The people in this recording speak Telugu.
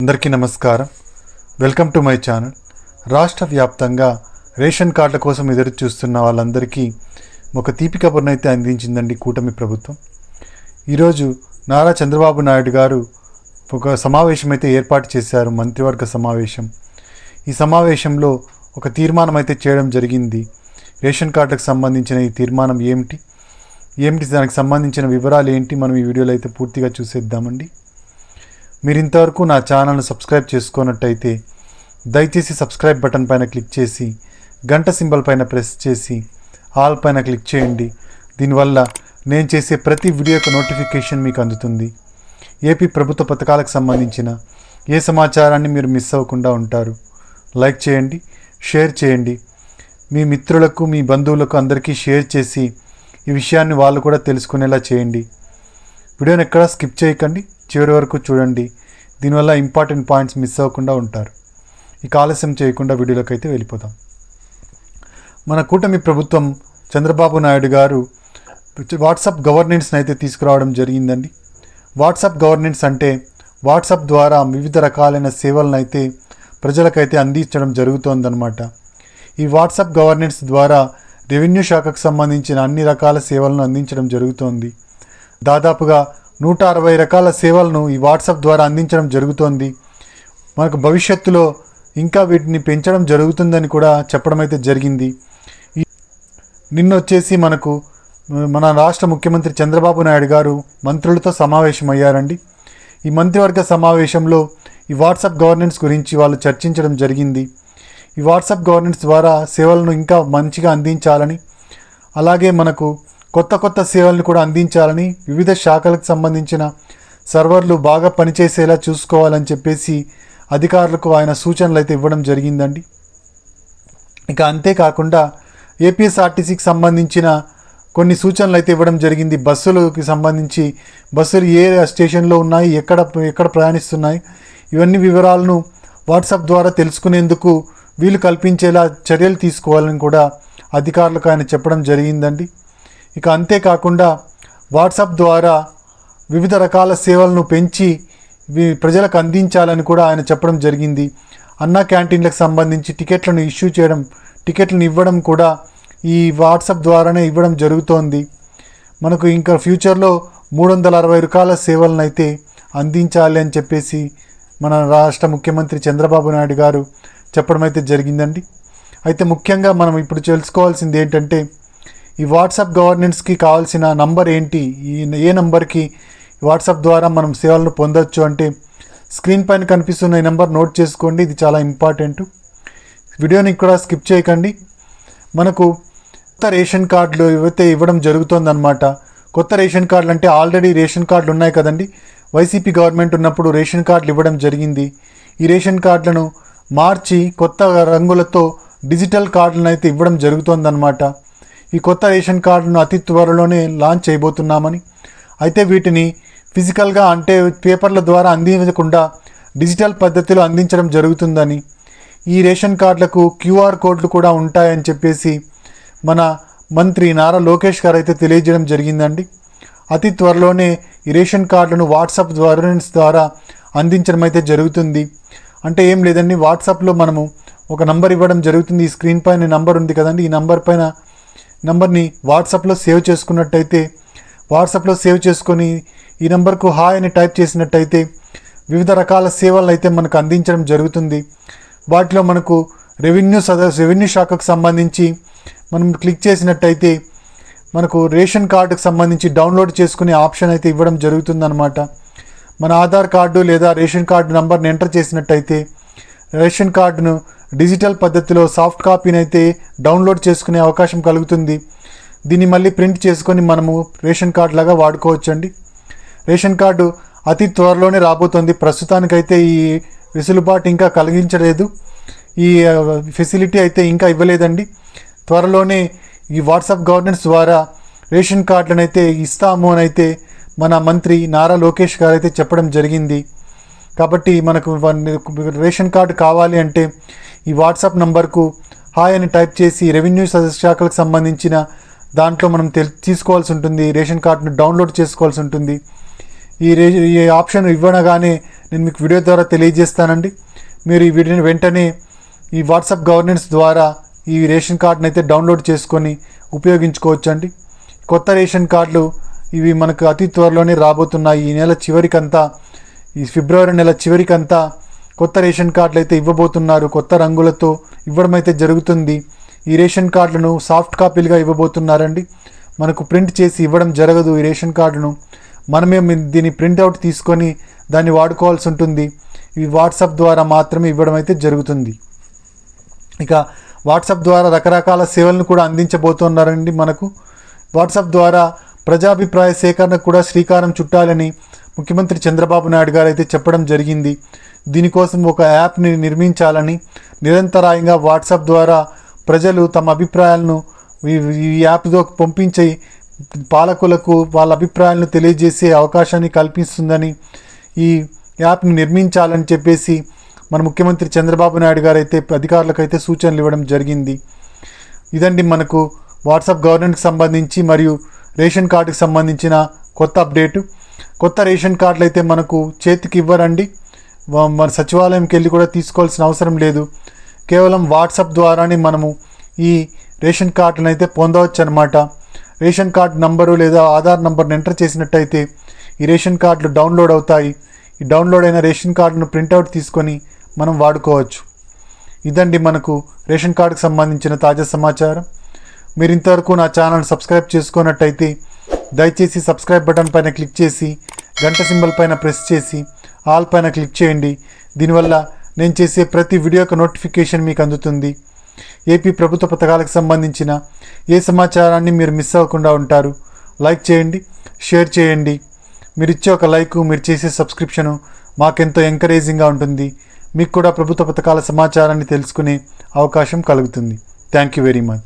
అందరికీ నమస్కారం. Welcome to my channel. రాష్ట్ర వ్యాప్తంగా రేషన్ కార్డుల కోసం ఎదురు చూస్తున్న వాళ్ళందరికీ ఒక తీపి కబుర్నైతే అందించిందండి కూటమి ప్రభుత్వం. ఈరోజు నారా చంద్రబాబు నాయుడు గారు ఒక సమావేశం అయితే ఏర్పాటు చేశారు, మంత్రివర్గ సమావేశం. ఈ సమావేశంలో ఒక తీర్మానం అయితే చేయడం జరిగింది. రేషన్ కార్డులకు సంబంధించిన ఈ తీర్మానం ఏమిటి దానికి సంబంధించిన వివరాలు ఏంటి మనం ఈ వీడియోలో అయితే పూర్తిగా చూసేద్దామండి. మీరు ఇంతవరకు నా ఛానల్ను సబ్స్క్రైబ్ చేసుకున్నట్టయితే దయచేసి సబ్స్క్రైబ్ బటన్ పైన క్లిక్ చేసి గంట సింబల్ పైన ప్రెస్ చేసి ఆల్ పైన క్లిక్ చేయండి. దీనివల్ల నేను చేసే ప్రతి వీడియో యొక్క నోటిఫికేషన్ మీకు అందుతుంది. ఏపీ ప్రభుత్వ పథకాలకు సంబంధించిన ఏ సమాచారాన్ని మీరు మిస్ అవ్వకుండా ఉంటారు. లైక్ చేయండి, షేర్ చేయండి, మీ మిత్రులకు మీ బంధువులకు అందరికీ షేర్ చేసి ఈ విషయాన్ని వాళ్ళు కూడా తెలుసుకునేలా చేయండి. వీడియోని ఎక్కడా స్కిప్ చేయకండి, చివరి వరకు చూడండి. దీనివల్ల ఇంపార్టెంట్ పాయింట్స్ మిస్ అవ్వకుండా ఉంటారు. ఇక ఆలస్యం చేయకుండా వీడియోలోకి అయితే వెళ్ళిపోతాం. మన కూటమి ప్రభుత్వం చంద్రబాబు నాయుడు గారు వాట్సాప్ గవర్నెన్స్ని అయితే తీసుకురావడం జరిగిందండి. వాట్సాప్ గవర్నెన్స్ అంటే వాట్సాప్ ద్వారా వివిధ రకాలైన సేవలను అయితే ప్రజలకైతే అందించడం జరుగుతోందన్నమాట. ఈ వాట్సాప్ గవర్నెన్స్ ద్వారా రెవెన్యూ శాఖకు సంబంధించిన అన్ని రకాల సేవలను అందించడం జరుగుతోంది. దాదాపుగా 160 రకాల సేవలను ఈ వాట్సాప్ ద్వారా అందించడం జరుగుతోంది. మనకు భవిష్యత్తులో ఇంకా వీటిని పెంచడం జరుగుతుందని కూడా చెప్పడం అయితే జరిగింది. నిన్న వచ్చేసి మన రాష్ట్ర ముఖ్యమంత్రి చంద్రబాబు నాయుడు గారు మంత్రులతో సమావేశమయ్యారండి. ఈ మంత్రివర్గ సమావేశంలో ఈ వాట్సాప్ గవర్నెన్స్ గురించి వాళ్ళు చర్చించడం జరిగింది. ఈ వాట్సాప్ గవర్నెన్స్ ద్వారా సేవలను ఇంకా మంచిగా అందించాలని, అలాగే మనకు కొత్త సేవలను కూడా అందించాలని, వివిధ శాఖలకు సంబంధించిన సర్వర్లు బాగా పనిచేసేలా చూసుకోవాలని చెప్పేసి అధికారులకు ఆయన సూచనలు అయితే ఇవ్వడం జరిగిందండి. ఇక అంతేకాకుండా ఏపీఎస్ఆర్టీసీకి సంబంధించిన కొన్ని సూచనలు అయితే ఇవ్వడం జరిగింది. బస్సులకి సంబంధించి బస్సులు ఏ స్టేషన్లో ఉన్నాయి, ఎక్కడ ప్రయాణిస్తున్నాయి, ఇవన్నీ వివరాలను వాట్సాప్ ద్వారా తెలుసుకునేందుకు వీలు కల్పించేలా చర్యలు తీసుకోవాలని కూడా అధికారులకు ఆయన చెప్పడం జరిగిందండి. ఇక అంతేకాకుండా వాట్సాప్ ద్వారా వివిధ రకాల సేవలను పెంచి ప్రజలకు అందించాలని కూడా ఆయన చెప్పడం జరిగింది. అన్నా క్యాంటీన్లకు సంబంధించి టికెట్లను ఇవ్వడం కూడా ఈ వాట్సాప్ ద్వారానే ఇవ్వడం జరుగుతోంది. మనకు ఇంకా ఫ్యూచర్లో 360 రకాల సేవలను అయితే అందించాలి అని చెప్పేసి మన రాష్ట్ర ముఖ్యమంత్రి చంద్రబాబు నాయుడు గారు చెప్పడం అయితే జరిగిందండి. అయితే ముఖ్యంగా మనం ఇప్పుడు తెలుసుకోవాల్సింది ఏంటంటే, ఈ వాట్సాప్ గవర్నెన్స్కి కావాల్సిన నంబర్ ఏంటి, ఏ నంబర్కి వాట్సాప్ ద్వారా మనం సేవలను పొందొచ్చు అంటే స్క్రీన్ పైన కనిపిస్తున్న ఈ నెంబర్ నోట్ చేసుకోండి. ఇది చాలా ఇంపార్టెంట్. వీడియోని కూడా స్కిప్ చేయకండి. మనకు కొత్త రేషన్ కార్డులు ఏవైతే ఇవ్వడం జరుగుతుందన్నమాట. కొత్త రేషన్ కార్డులు అంటే ఆల్రెడీ రేషన్ కార్డులు ఉన్నాయి కదండి. వైసీపీ గవర్నమెంట్ ఉన్నప్పుడు రేషన్ కార్డులు ఇవ్వడం జరిగింది. ఈ రేషన్ కార్డులను మార్చి కొత్త రంగులతో డిజిటల్ కార్డులను అయితే ఇవ్వడం జరుగుతుందన్నమాట. ఈ కొత్త రేషన్ కార్డును అతి త్వరలోనే లాంచ్ చేయబోతున్నామని, అయితే వీటిని ఫిజికల్గా అంటే పేపర్ల ద్వారా అందించకుండా డిజిటల్ పద్ధతిలో అందించడం జరుగుతుందని, ఈ రేషన్ కార్డులకు క్యూఆర్ కోడ్లు కూడా ఉంటాయని చెప్పేసి మన మంత్రి నారా లోకేష్ గారు అయితే తెలియజేయడం జరిగిందండి. అతి త్వరలోనే ఈ రేషన్ కార్డులను వాట్సాప్ ద్వారా అందించడం అయితే జరుగుతుంది. అంటే ఏం లేదండి, వాట్సాప్లో మనము ఒక నంబర్ ఇవ్వడం జరుగుతుంది. ఈ స్క్రీన్ పైన నంబర్ ఉంది కదండి, ఈ నంబర్ని వాట్సాప్లో సేవ్ చేసుకున్నట్టయితే, వాట్సాప్లో సేవ్ చేసుకొని ఈ నెంబర్కు హాయ్ అని టైప్ చేసినట్టయితే వివిధ రకాల సేవలు అయితే మనకు అందించడం జరుగుతుంది. వాటిలో మనకు రెవెన్యూ శాఖకు సంబంధించి మనం క్లిక్ చేసినట్టయితే మనకు రేషన్ కార్డుకు సంబంధించి డౌన్లోడ్ చేసుకునే ఆప్షన్ అయితే ఇవ్వడం జరుగుతుందన్నమాట. మన ఆధార్ కార్డు లేదా రేషన్ కార్డు నంబర్ని ఎంటర్ చేసినట్టయితే రేషన్ కార్డును డిజిటల్ పద్ధతిలో సాఫ్ట్ కాపీని అయితే డౌన్లోడ్ చేసుకునే అవకాశం కలుగుతుంది. దీన్ని మళ్ళీ ప్రింట్ చేసుకొని మనము రేషన్ కార్డు లాగా వాడుకోవచ్చండి. రేషన్ కార్డు అతి త్వరలోనే రాబోతుంది. ప్రస్తుతానికైతే ఈ వెసులుబాటు ఇంకా కలిగించలేదు, ఈ ఫెసిలిటీ అయితే ఇంకా ఇవ్వలేదండి. త్వరలోనే ఈ వాట్సాప్ గవర్నెన్స్ ద్వారా రేషన్ కార్డులను అయితే ఇస్తాము అని అయితే మన మంత్రి నారా లోకేష్ గారు అయితే చెప్పడం జరిగింది. కాబట్టి మనకు రేషన్ కార్డు కావాలి అంటే ఈ వాట్సాప్ నంబర్కు హాయ్ అని టైప్ చేసి రెవెన్యూ శాఖలకు సంబంధించిన దాంట్లో మనం తీసుకోవాల్సి ఉంటుంది. రేషన్ కార్డును డౌన్లోడ్ చేసుకోవాల్సి ఉంటుంది. ఈ ఆప్షన్ ఇవ్వనగానే నేను మీకు వీడియో ద్వారా తెలియజేస్తానండి. మీరు ఈ వీడియోని వెంటనే ఈ వాట్సాప్ గవర్నెన్స్ ద్వారా ఈ రేషన్ కార్డుని అయితే డౌన్లోడ్ చేసుకొని ఉపయోగించుకోవచ్చండి. కొత్త రేషన్ కార్డులు ఇవి మనకు అతి త్వరలోనే రాబోతున్నాయి. ఈ నెల చివరికంతా, ఈ ఫిబ్రవరి నెల చివరికంతా కొత్త రేషన్ కార్డులు అయితే ఇవ్వబోతున్నారు. కొత్త రంగులతో ఇవ్వడం అయితే జరుగుతుంది. ఈ రేషన్ కార్డులను సాఫ్ట్ కాపీలుగా ఇవ్వబోతున్నారండి. మనకు ప్రింట్ చేసి ఇవ్వడం జరగదు. ఈ రేషన్ కార్డును మనమే దీన్ని ప్రింట్అవుట్ తీసుకొని దాన్ని వాడుకోవాల్సి ఉంటుంది. ఇవి వాట్సాప్ ద్వారా మాత్రమే ఇవ్వడం అయితే జరుగుతుంది. ఇక వాట్సాప్ ద్వారా రకరకాల సేవలను కూడా అందించబోతున్నారండి. మనకు వాట్సాప్ ద్వారా ప్రజాభిప్రాయ సేకరణకు కూడా శ్రీకారం చుట్టాలని ముఖ్యమంత్రి చంద్రబాబు నాయుడు గారు అయితే చెప్పడం జరిగింది. దీనికోసం ఒక యాప్ని నిర్మించాలని, నిరంతరాయంగా వాట్సాప్ ద్వారా ప్రజలు తమ అభిప్రాయాలను ఈ యాప్తో పంపించి పాలకులకు వాళ్ళ అభిప్రాయాలను తెలియజేసే అవకాశాన్ని కల్పిస్తుందని ఈ యాప్ని నిర్మించాలని చెప్పేసి మన ముఖ్యమంత్రి చంద్రబాబు నాయుడు గారు అయితే అధికారులకు అయితే సూచనలు ఇవ్వడం జరిగింది. ఇదండి మనకు వాట్సాప్ గవర్నెన్స్కి సంబంధించి మరియు రేషన్ కార్డుకి సంబంధించిన కొత్త అప్డేటు. కొత్త రేషన్ కార్డులు అయితే మనకు చేతికి ఇవ్వరండి. మన సచివాలయంకి వెళ్ళి కూడా తీసుకోవాల్సిన అవసరం లేదు. కేవలం వాట్సాప్ ద్వారానే మనము ఈ రేషన్ కార్డులను అయితే పొందవచ్చు అనమాట. రేషన్ కార్డు నంబరు లేదా ఆధార్ నంబర్ని ఎంటర్ చేసినట్టయితే ఈ రేషన్ కార్డులు డౌన్లోడ్ అవుతాయి. ఈ డౌన్లోడ్ అయిన రేషన్ కార్డును ప్రింట్అవుట్ తీసుకొని మనం వాడుకోవచ్చు. ఇదండి మనకు రేషన్ కార్డుకు సంబంధించిన తాజా సమాచారం. మీరు ఇంతవరకు నా ఛానల్ సబ్స్క్రైబ్ చేసుకున్నట్టయితే దయచేసి సబ్స్క్రైబ్ బటన్ పైన క్లిక్ చేసి గంట సింబల్ పైన ప్రెస్ చేసి ఆల్ పైన క్లిక్ చేయండి. దీనివల్ల నేను చేసే ప్రతి వీడియో యొక్క నోటిఫికేషన్ మీకు అందుతుంది. ఏపీ ప్రభుత్వ పథకాలకు సంబంధించిన ఏ సమాచారాన్ని మీరు మిస్ అవ్వకుండా ఉంటారు. లైక్ చేయండి, షేర్ చేయండి. మీరు ఇచ్చే ఒక లైక్, మీరు చేసే సబ్స్క్రిప్షను మాకెంతో ఎంకరేజింగ్గా ఉంటుంది. మీకు కూడా ప్రభుత్వ పథకాల సమాచారాన్ని తెలుసుకునే అవకాశం కలుగుతుంది. Thank you very much.